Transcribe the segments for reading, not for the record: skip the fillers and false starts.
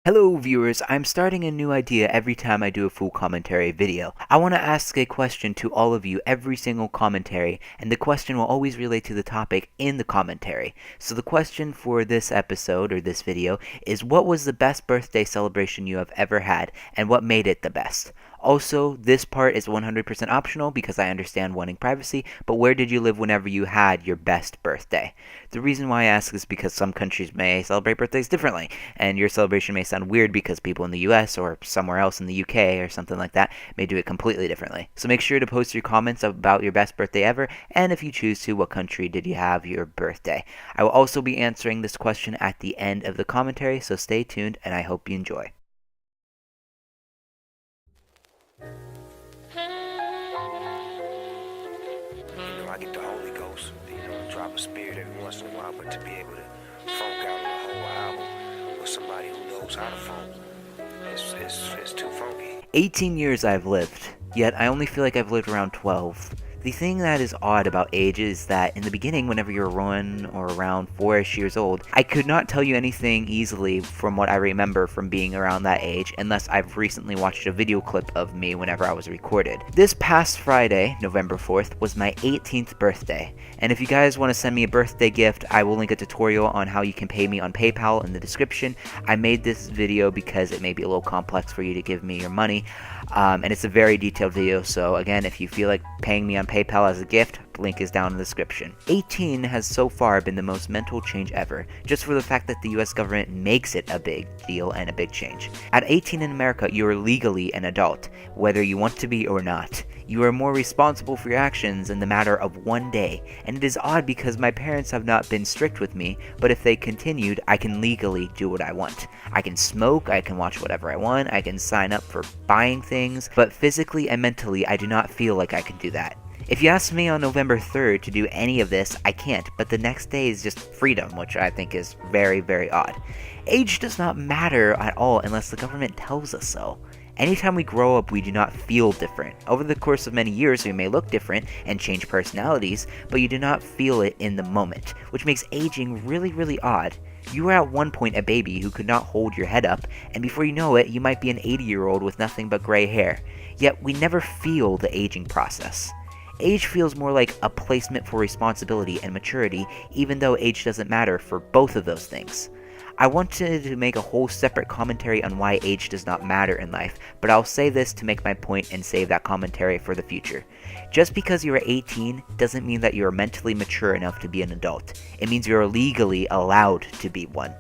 Hello viewers, I'm starting a new idea every time I do a full commentary video. I want to ask a question to all of you every single commentary, and the question will always relate to the topic in the commentary. So the question for this episode, or this video, is what was the best birthday celebration you have ever had, and what made it the best? Also, this part is 100% optional because I understand wanting privacy, but where did you live whenever you had your best birthday? The reason why I ask is because some countries may celebrate birthdays differently, and your celebration may sound weird because people in the US or somewhere else in the UK or something like that may do it completely differently. So make sure to post your comments about your best birthday ever, and if you choose to, what country did you have your birthday? I will also be answering this question at the end of the commentary, so stay tuned and I hope you enjoy. I get the Holy Ghost, drop a spirit every once in a while, but to be able to funk out a whole album with somebody who knows how to funk, it's too funky. 18 years I've lived, yet I only feel like I've lived around 12. The thing that is odd about age is that in the beginning, whenever you're 1 or around 4-ish years old, I could not tell you anything easily from what I remember from being around that age unless I've recently watched a video clip of me whenever I was recorded. This past Friday, November 4th, was my 18th birthday, and if you guys want to send me a birthday gift, I will link a tutorial on how you can pay me on PayPal in the description. I made this video because it may be a little complex for you to give me your money, and it's a very detailed video, so again, if you feel like paying me on PayPal as a gift, link is down in the description. 18 has so far been the most mental change ever, just for the fact that the US government makes it a big deal and a big change. At 18 in America, you are legally an adult, whether you want to be or not. You are more responsible for your actions in the matter of one day, and it is odd because my parents have not been strict with me, but if they continued, I can legally do what I want. I can smoke, I can watch whatever I want, I can sign up for buying things, but physically and mentally I do not feel like I can do that. If you ask me on November 3rd to do any of this, I can't, but the next day is just freedom, which I think is very, very odd. Age does not matter at all unless the government tells us so. Anytime we grow up, we do not feel different. Over the course of many years, we may look different and change personalities, but you do not feel it in the moment, which makes aging really, really odd. You were at one point a baby who could not hold your head up, and before you know it, you might be an 80-year-old with nothing but gray hair. Yet we never feel the aging process. Age feels more like a placement for responsibility and maturity, even though age doesn't matter for both of those things. I wanted to make a whole separate commentary on why age does not matter in life, but I'll say this to make my point and save that commentary for the future. Just because you are 18 doesn't mean that you are mentally mature enough to be an adult. It means you are legally allowed to be one.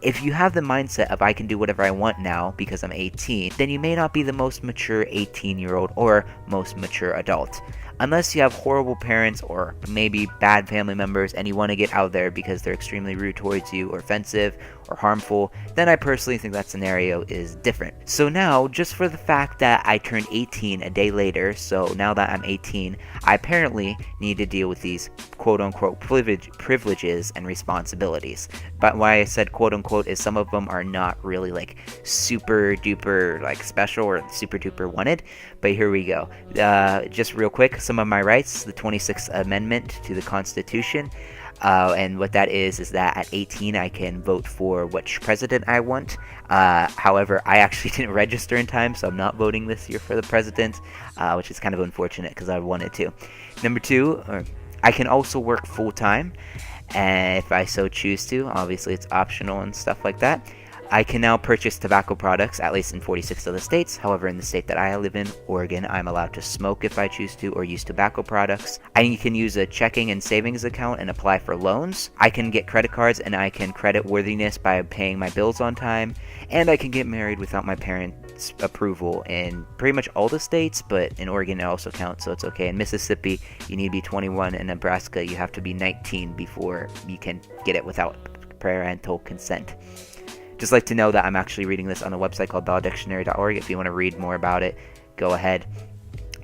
If you have the mindset of I can do whatever I want now because I'm 18, then you may not be the most mature 18-year-old or most mature adult. Unless you have horrible parents or maybe bad family members and you want to get out there because they're extremely rude towards you or offensive or harmful, then I personally think that scenario is different. So now, just for the fact that I turned 18 a day later, so now that I'm 18, I apparently need to deal with these quote-unquote privileges and responsibilities. But why I said quote-unquote is some of them are not really like super duper like special or super duper wanted, but here we go. Just real quick, some of my rights: the 26th Amendment to the Constitution, and what that is that at 18 I can vote for which president I want. However, I actually didn't register in time, so I'm not voting this year for the president, which is kind of unfortunate because I wanted to. Number 2, I can also work full-time, and if I so choose to. Obviously it's optional and stuff like that. I can now purchase tobacco products, at least in 46 other states. However, in the state that I live in, Oregon, I'm allowed to smoke if I choose to, or use tobacco products. I can use a checking and savings account and apply for loans. I can get credit cards, and I can credit worthiness by paying my bills on time. And I can get married without my parents' approval in pretty much all the states, but in Oregon it also counts, so it's okay. In Mississippi, you need to be 21. In Nebraska, you have to be 19 before you can get it without parental consent. Just like to know that I'm actually reading this on a website called lawdictionary.org. If you want to read more about it, go ahead.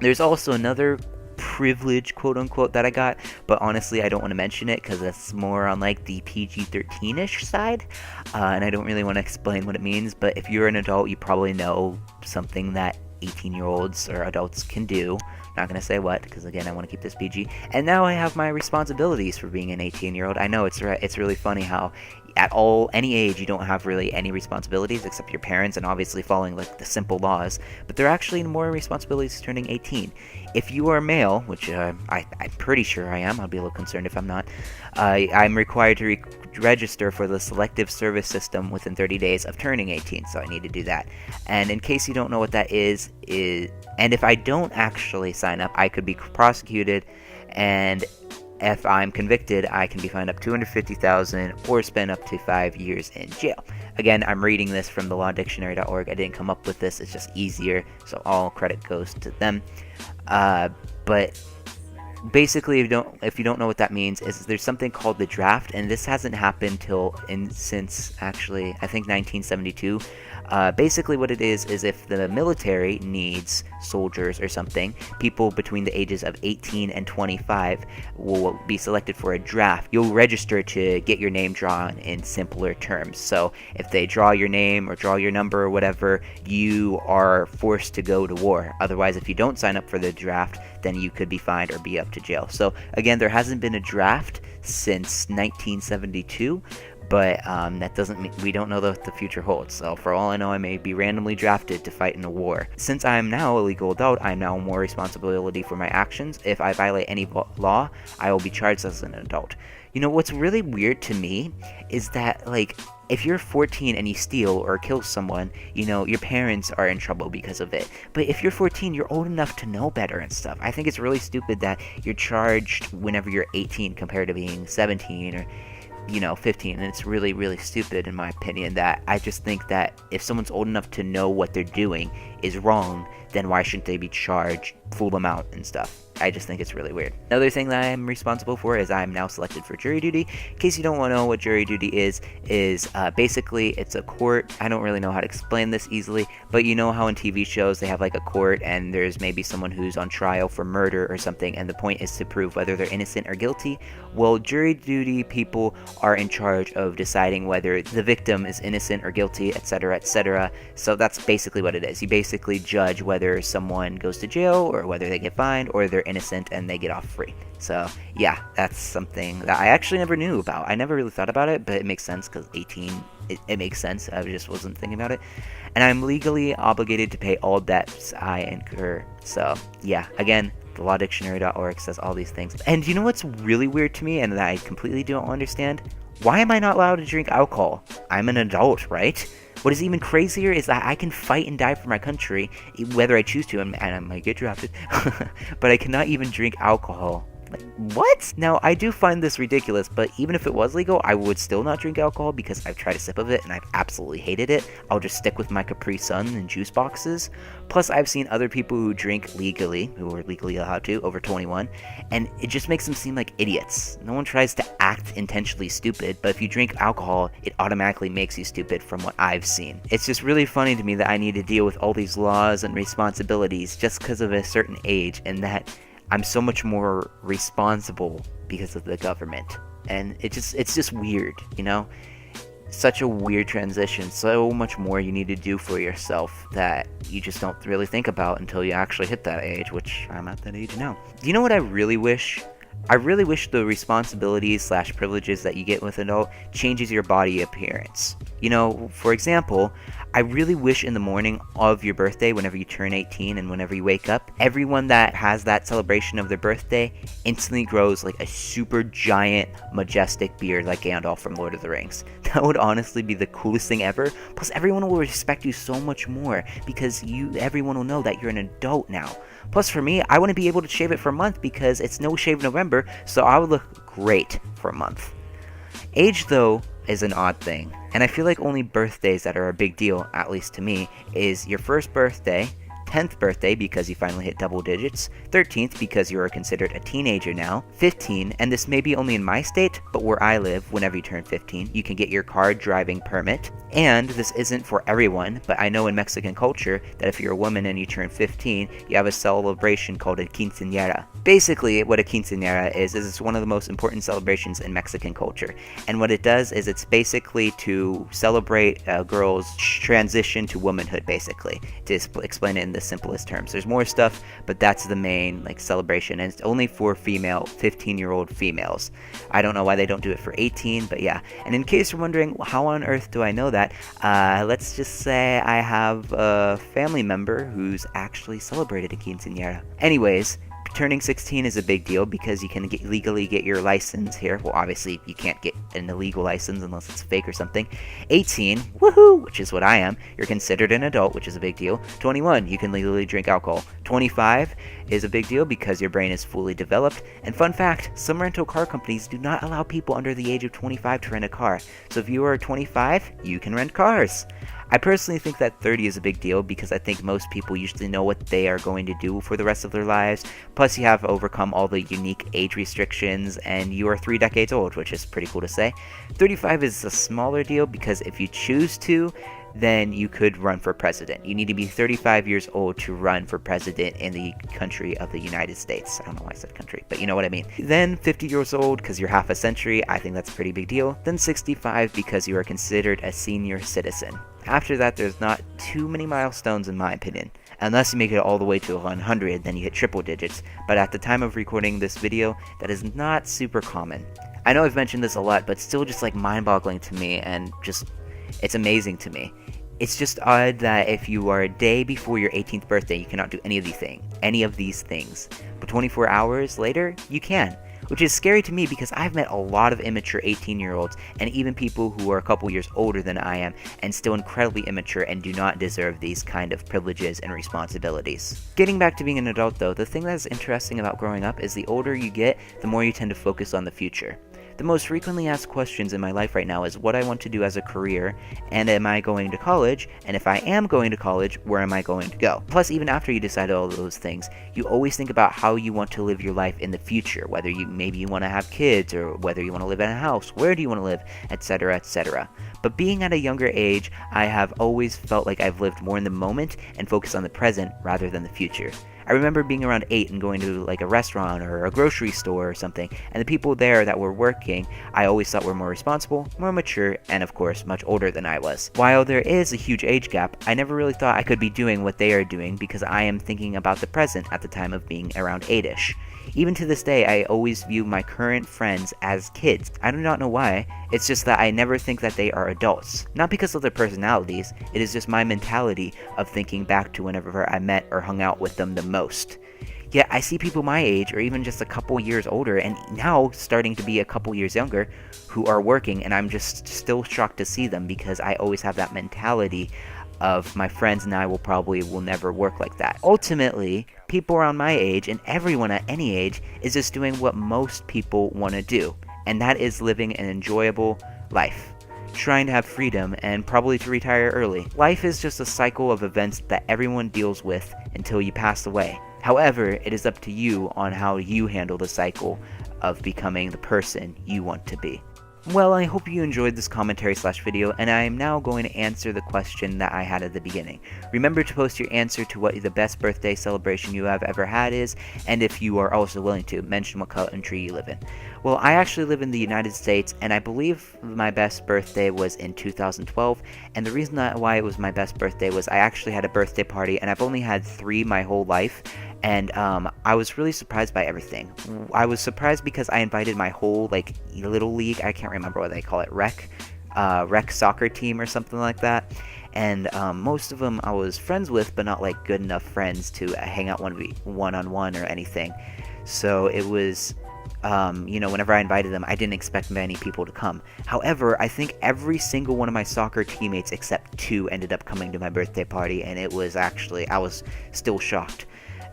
There's also another privilege, quote unquote, that I got, but honestly I don't want to mention it because it's more on like the PG-13ish side, and I don't really want to explain what it means. But if you're an adult, you probably know something that 18-year-olds or adults can do. Not going to say what, because again, I want to keep this PG. And now I have my responsibilities for being an 18-year-old. I know it's really funny how at any age, you don't have really any responsibilities except your parents and obviously following like the simple laws, but there are actually more responsibilities turning 18. If you are male, which I'm pretty sure I am, I'll be a little concerned if I'm not, I'm required to register for the selective service system within 30 days of turning 18, so I need to do that. And in case you don't know what that is and if I don't actually sign up, I could be prosecuted, and if I'm convicted, I can be fined up $250,000 or spend up to 5 years in jail. Again, I'm reading this from the lawdictionary.org. I didn't come up with this. It's just easier, so all credit goes to them. But basically, if you don't know what that means, is there's something called the draft, and this hasn't happened since actually I think 1972. Basically what it is if the military needs soldiers or something, people between the ages of 18 and 25 will be selected for a draft. You'll register to get your name drawn in simpler terms. So if they draw your name or draw your number or whatever, you are forced to go to war. Otherwise, if you don't sign up for the draft, then you could be fined or be up to jail. So again, there hasn't been a draft since 1972. But that doesn't mean we don't know what the future holds. So for all I know, I may be randomly drafted to fight in a war. Since I am now a legal adult, I am now more responsibility for my actions. If I violate any law, I will be charged as an adult. You know, what's really weird to me is that, like, if you're 14 and you steal or kill someone, you know, your parents are in trouble because of it. But if you're 14, you're old enough to know better and stuff. I think it's really stupid that you're charged whenever you're 18 compared to being 17 or 15, and it's really, really stupid in my opinion. That I just think that if someone's old enough to know what they're doing is wrong, then why shouldn't they be charged full amount and stuff? I just think it's really weird. Another thing that I'm responsible for is I'm now selected for jury duty. In case you don't want to know what jury duty is basically it's a court. I don't really know how to explain this easily, but you know how in TV shows they have like a court and there's maybe someone who's on trial for murder or something, and the point is to prove whether they're innocent or guilty. Well, jury duty people are in charge of deciding whether the victim is innocent or guilty, etc., etc. So that's basically what it is. You basically judge whether someone goes to jail or whether they get fined or they're innocent and they get off free. So yeah, that's something that I actually never knew about. I never really thought about it, but it makes sense because 18, it makes sense. I just wasn't thinking about it. And I'm legally obligated to pay all debts I incur. So yeah, again, the lawdictionary.org says all these things. And you know what's really weird to me and that I completely don't understand? Why am I not allowed to drink alcohol? I'm an adult, right? What is even crazier is that I can fight and die for my country, whether I choose to, and I might get drafted, but I cannot even drink alcohol. Like, what? Now, I do find this ridiculous, but even if it was legal, I would still not drink alcohol because I've tried a sip of it and I've absolutely hated it. I'll just stick with my Capri Sun and juice boxes. Plus, I've seen other people who drink legally, who are legally allowed to, over 21, and it just makes them seem like idiots. No one tries to act intentionally stupid, but if you drink alcohol, it automatically makes you stupid from what I've seen. It's just really funny to me that I need to deal with all these laws and responsibilities just because of a certain age, and that I'm so much more responsible because of the government. And it's just weird, you know? Such a weird transition. So much more you need to do for yourself that you just don't really think about until you actually hit that age, which I'm at that age now. Do you know what I really wish? I really wish the responsibilities / privileges that you get with an adult changes your body appearance. You know, for example, I really wish in the morning of your birthday, whenever you turn 18 and whenever you wake up, everyone that has that celebration of their birthday instantly grows like a super giant, majestic beard like Gandalf from Lord of the Rings. That would honestly be the coolest thing ever. Plus, everyone will respect you so much more because everyone will know that you're an adult now. Plus, for me, I want to be able to shave it for a month because it's No Shave November, so I would look great for a month. Age, though, is an odd thing, and I feel like only birthdays that are a big deal, at least to me, is your first birthday, 10th birthday because you finally hit double digits, 13th because you are considered a teenager now, 15, and this may be only in my state, but where I live, whenever you turn 15, you can get your car driving permit, and this isn't for everyone, but I know in Mexican culture that if you're a woman and you turn 15, you have a celebration called a quinceañera. Basically, what a quinceañera is it's one of the most important celebrations in Mexican culture, and what it does is it's basically to celebrate a girl's transition to womanhood, basically, to explain it in the the simplest terms. There's more stuff, but that's the main like celebration, and it's only for 15-year-old females. I don't know why they don't do it for 18, but yeah. And in case you're wondering, how on earth do I know that? Let's just say I have a family member who's actually celebrated a quinceañera. Anyways, turning 16 is a big deal because you can legally get your license here. Well, obviously, you can't get an illegal license unless it's fake or something. 18, woohoo, which is what I am. You're considered an adult, which is a big deal. 21, you can legally drink alcohol. 25 is a big deal because your brain is fully developed. And fun fact, some rental car companies do not allow people under the age of 25 to rent a car. So if you are 25, you can rent cars. I personally think that 30 is a big deal because I think most people usually know what they are going to do for the rest of their lives. Plus, you have overcome all the unique age restrictions, and you are 3 decades old, which is pretty cool to say. 35 is a smaller deal because if you choose to, then you could run for president. You need to be 35 years old to run for president in the country of the United States. I don't know why I said country, but you know what I mean. Then 50 years old because you're half a century. I think that's a pretty big deal. Then 65 because you are considered a senior citizen. After that, there's not too many milestones in my opinion. Unless you make it all the way to 100, then you hit triple digits. But at the time of recording this video, that is not super common. I know I've mentioned this a lot, but still just like mind-boggling to me, and just it's amazing to me. It's just odd that if you are a day before your 18th birthday, you cannot do any of these things. But 24 hours later, you can. Which is scary to me because I've met a lot of immature 18-year-olds and even people who are a couple years older than I am and still incredibly immature and do not deserve these kind of privileges and responsibilities. Getting back to being an adult though, the thing that's interesting about growing up is the older you get, the more you tend to focus on the future. The most frequently asked questions in my life right now is what I want to do as a career, and am I going to college, and if I am going to college, where am I going to go? Plus, even after you decide all those things, you always think about how you want to live your life in the future, whether maybe you want to have kids, or whether you want to live in a house, where do you want to live, etc., etc. But being at a younger age, I have always felt like I've lived more in the moment and focused on the present rather than the future. I remember being around 8 and going to like a restaurant or a grocery store or something, and the people there that were working, I always thought were more responsible, more mature, and of course, much older than I was. While there is a huge age gap, I never really thought I could be doing what they are doing because I am thinking about the present at the time of being around 8ish. Even to this day, I always view my current friends as kids. I do not know why, it's just that I never think that they are adults. Not because of their personalities, it is just my mentality of thinking back to whenever I met or hung out with them the most. Yet I see people my age, or even just a couple years older, and now starting to be a couple years younger, who are working, and I'm just still shocked to see them because I always have that mentality of my friends and I will never work like that. Ultimately, people around my age, and everyone at any age, is just doing what most people want to do, and that is living an enjoyable life. Trying to have freedom, and probably to retire early. Life is just a cycle of events that everyone deals with until you pass away. However, it is up to you on how you handle the cycle of becoming the person you want to be. Well, I hope you enjoyed this commentary/video, and I am now going to answer the question that I had at the beginning. Remember to post your answer to what the best birthday celebration you have ever had is, and if you are also willing to, mention what country you live in. Well, I actually live in the United States, and I believe my best birthday was in 2012, and the reason why it was my best birthday was I actually had a birthday party, and I've only had 3 my whole life, and I was really surprised by everything. I was surprised because I invited my whole, like, little league, I can't remember what they call it, rec soccer team or something like that, and most of them I was friends with, but not, like, good enough friends to hang out one-on-one or anything. So it was, whenever I invited them, I didn't expect many people to come. However, I think every single one of my soccer teammates except 2 ended up coming to my birthday party, and it was actually, I was still shocked.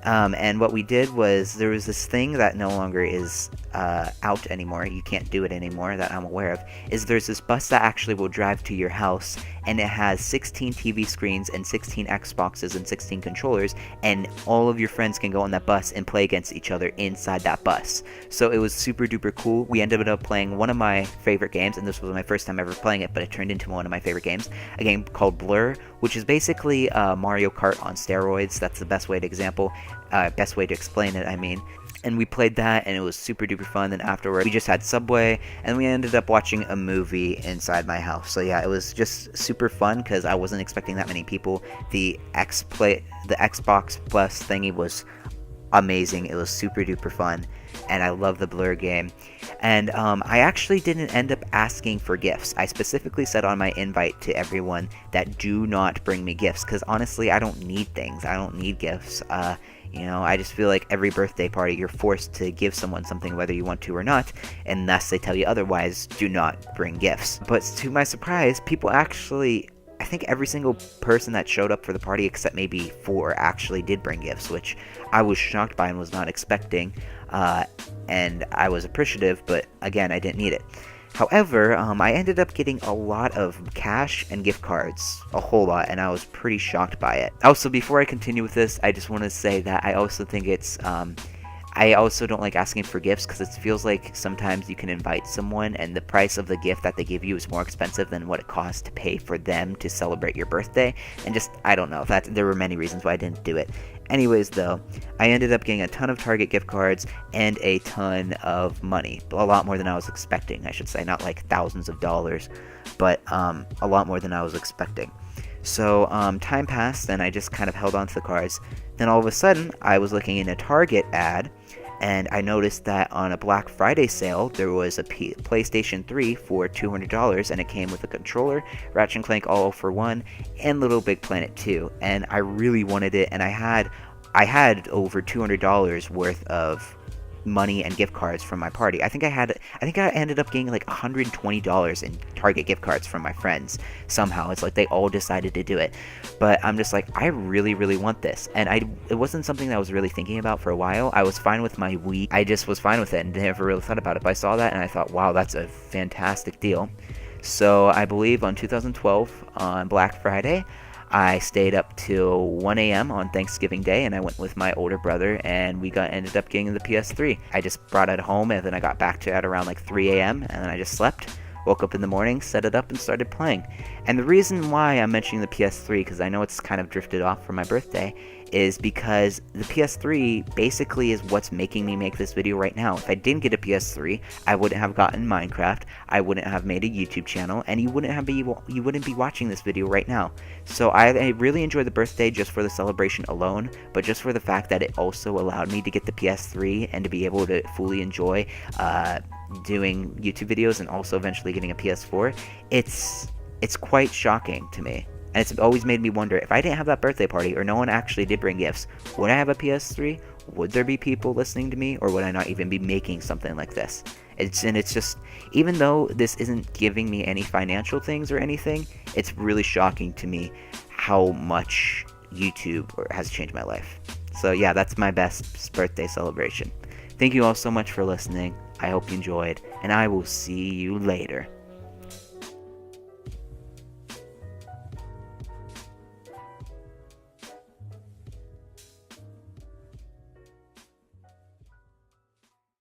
And what we did was, there was this thing that no longer is out anymore, you can't do it anymore that I'm aware of, is there's this bus that actually will drive to your house, and it has 16 TV screens and 16 Xboxes and 16 controllers, and all of your friends can go on that bus and play against each other inside that bus. So it was super duper cool. We ended up playing one of my favorite games, and this was my first time ever playing it, but it turned into one of my favorite games, a game called Blur, which is basically Mario Kart on steroids. That's the best way to explain it, I mean. and we played that, and it was super duper fun. Then afterward, we just had Subway, and we ended up watching a movie inside my house. So yeah, it was just super fun because I wasn't expecting that many people. The Xbox Plus thingy was amazing. It was super duper fun, and I love the Blur game. And I actually didn't end up asking for gifts. I specifically said on my invite to everyone that do not bring me gifts, because honestly, I don't need things. I don't need gifts. I just feel like every birthday party, you're forced to give someone something whether you want to or not, unless they tell you otherwise, do not bring gifts. But to my surprise, people actually, I think every single person that showed up for the party, except maybe 4, actually did bring gifts, which I was shocked by and was not expecting, and I was appreciative, but again, I didn't need it. However, I ended up getting a lot of cash and gift cards, a whole lot, and I was pretty shocked by it. Also, before I continue with this, I just want to say that I also think it's, I also don't like asking for gifts because it feels like sometimes you can invite someone and the price of the gift that they give you is more expensive than what it costs to pay for them to celebrate your birthday. And just, I don't know, there were many reasons why I didn't do it. Anyways, though, I ended up getting a ton of Target gift cards and a ton of money. A lot more than I was expecting, I should say. Not like thousands of dollars, but a lot more than I was expecting. So time passed, and I just kind of held on to the cards. Then all of a sudden, I was looking in a Target ad, and I noticed that on a Black Friday sale, there was a PlayStation 3 for $200, and it came with a controller, Ratchet & Clank All for One, and Little Big Planet 2. And I really wanted it, and I had over $200 worth of money and gift cards from my party. I think I ended up getting like $120 in Target gift cards from my friends somehow. It's like they all decided to do it. But I'm just like, I really, really want this. And it wasn't something that I was really thinking about for a while. I was fine with my Wii. I just was fine with it and never really thought about it. But I saw that and I thought, wow, that's a fantastic deal. So I believe on 2012, on Black Friday, I stayed up till 1 a.m. on Thanksgiving Day, and I went with my older brother, and we ended up getting the PS3. I just brought it home, and then I got back to it around like 3 a.m., and then I just slept, woke up in the morning, set it up, and started playing. And the reason why I'm mentioning the PS3, because I know it's kind of drifted off from my birthday, is because the PS3 basically is what's making me make this video right now. If I didn't get a PS3, I wouldn't have gotten Minecraft, I wouldn't have made a YouTube channel, and you wouldn't be watching this video right now. So I really enjoyed the birthday just for the celebration alone, but just for the fact that it also allowed me to get the PS3 and to be able to fully enjoy doing YouTube videos and also eventually getting a PS4, it's quite shocking to me. And it's always made me wonder, if I didn't have that birthday party, or no one actually did bring gifts, would I have a PS3? Would there be people listening to me? Or would I not even be making something like this? It's just, even though this isn't giving me any financial things or anything, it's really shocking to me how much YouTube has changed my life. So yeah, that's my best birthday celebration. Thank you all so much for listening. I hope you enjoyed, and I will see you later.